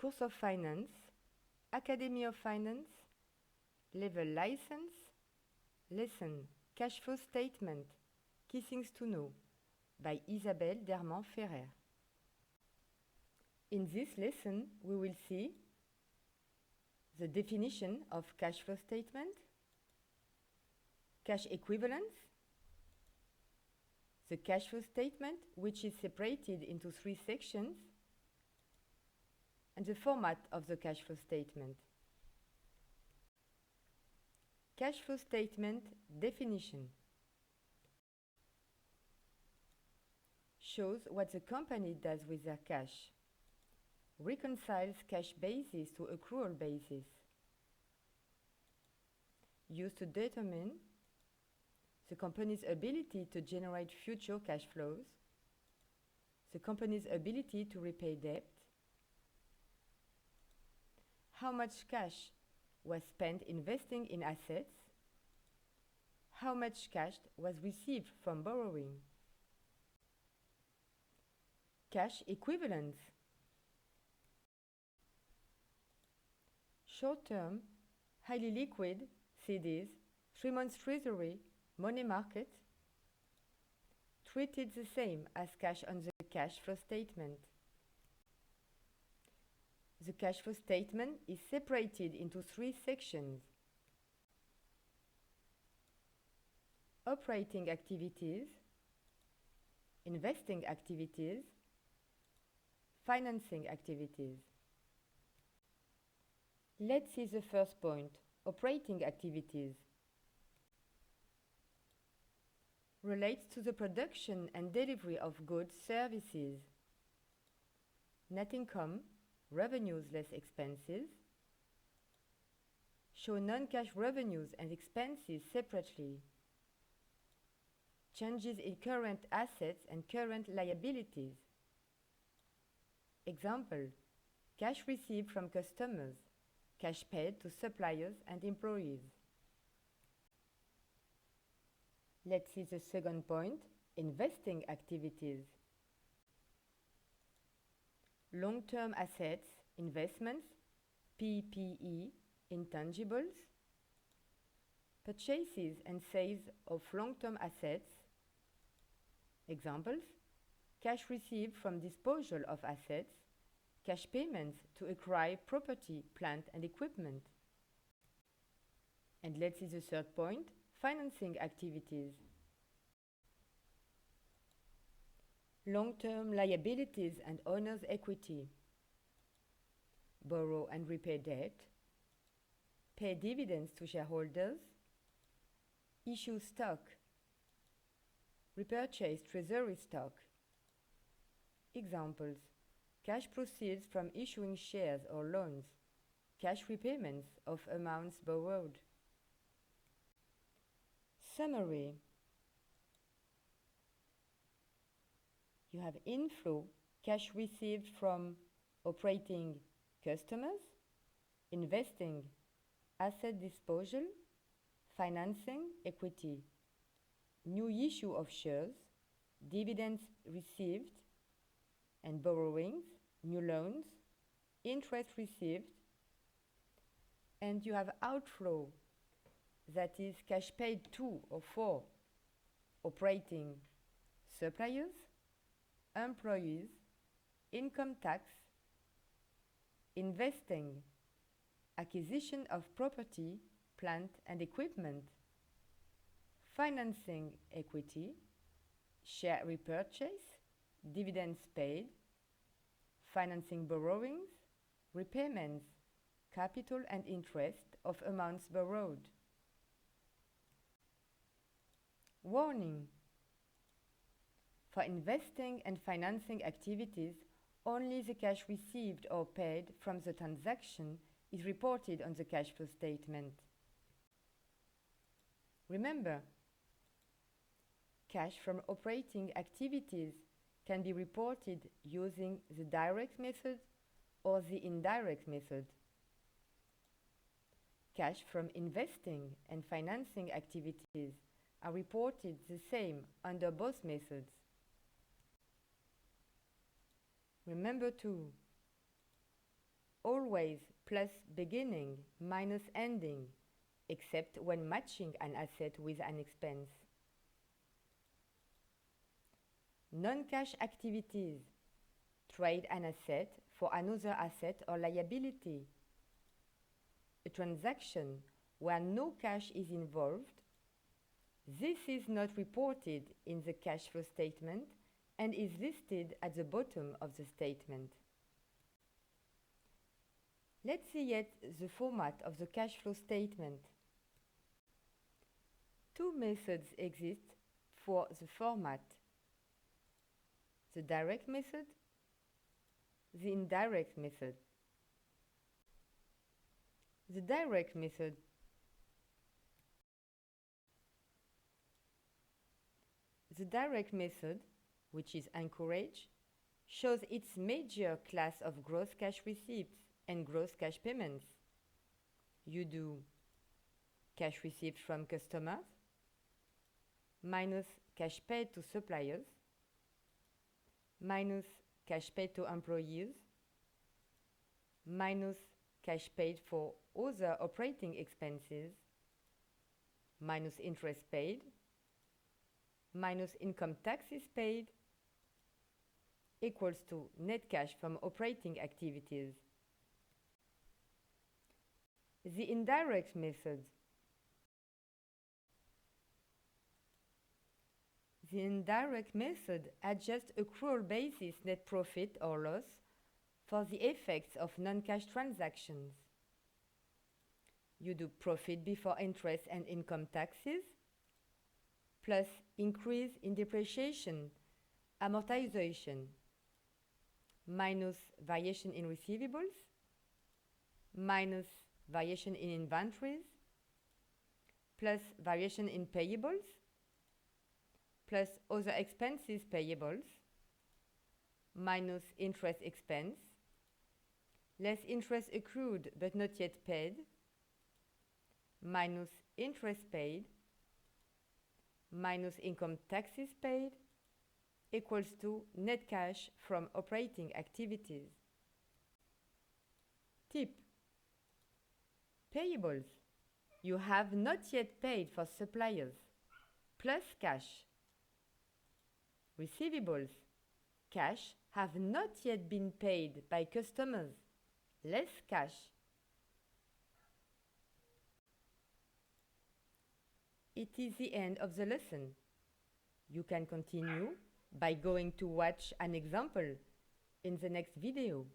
Course of Finance, Academy of Finance, Level License, Lesson Cash Flow Statement, Key Things to Know by Isabelle Dermant-Ferrer. In this lesson, we will see the definition of cash flow statement, cash equivalence, the cash flow statement, which is separated into 3 sections, and the format of the cash flow statement. Cash flow statement definition shows what the company does with their cash, reconciles cash basis to accrual basis, used to determine the company's ability to generate future cash flows, the company's ability to repay debt, how much cash was spent investing in assets, how much cash was received from borrowing. Cash equivalence. Short-term, highly liquid CDs, 3 months treasury, money market, treated the same as cash on the cash flow statement. The cash flow statement is separated into 3 sections. Operating activities, investing activities, financing activities. Let's see the first point, operating activities. Relates to the production and delivery of goods, services. Net income, revenues less expenses. Show non-cash revenues and expenses separately. Changes in current assets and current liabilities. Example, cash received from customers, cash paid to suppliers and employees. Let's see the second point, investing activities. Long-term assets, investments, PPE, intangibles. Purchases and sales of long-term assets. Examples, cash received from disposal of assets, cash payments to acquire property, plant and equipment. And let's see the third point, financing activities. Long-term liabilities and owner's equity. Borrow and repay debt. Pay dividends to shareholders. Issue stock. Repurchase treasury stock. Examples, cash proceeds from issuing shares or loans, cash repayments of amounts borrowed. Summary. You have inflow, cash received from operating customers, investing, asset disposal, financing, equity, new issue of shares, dividends received, and borrowings, new loans, interest received, and you have outflow, that is cash paid to or for operating suppliers, employees, income tax, investing, acquisition of property, plant and equipment, financing equity, share repurchase, dividends paid, financing borrowings, repayments, capital and interest of amounts borrowed. Warning. For investing and financing activities, only the cash received or paid from the transaction is reported on the cash flow statement. Remember, cash from operating activities can be reported using the direct method or the indirect method. Cash from investing and financing activities are reported the same under both methods. Remember to always plus beginning minus ending, except when matching an asset with an expense. Non-cash activities. Trade an asset for another asset or liability. A transaction where no cash is involved. This is not reported in the cash flow statement and is listed at the bottom of the statement. Let's see yet the format of the cash flow statement. Two methods exist for the format: the direct method, the indirect method. The direct method. The direct method, which is encouraged, shows its major class of gross cash receipts and gross cash payments. You do cash received from customers minus cash paid to suppliers minus cash paid to employees minus cash paid for other operating expenses minus interest paid minus income taxes paid equals to net cash from operating activities. The indirect method. The indirect method adjusts accrual basis net profit or loss for the effects of non-cash transactions. You do profit before interest and income taxes plus increase in depreciation, amortization, minus variation in receivables, minus variation in inventories, plus variation in payables, plus other expenses payables, minus interest expense, less interest accrued but not yet paid, minus interest paid, minus income taxes paid, equals to net cash from operating activities. Tip: payables. You have not yet paid for suppliers, plus cash. Receivables. Cash have not yet been paid by customers, less cash. It is the end of the lesson. You can continue by going to watch an example in the next video.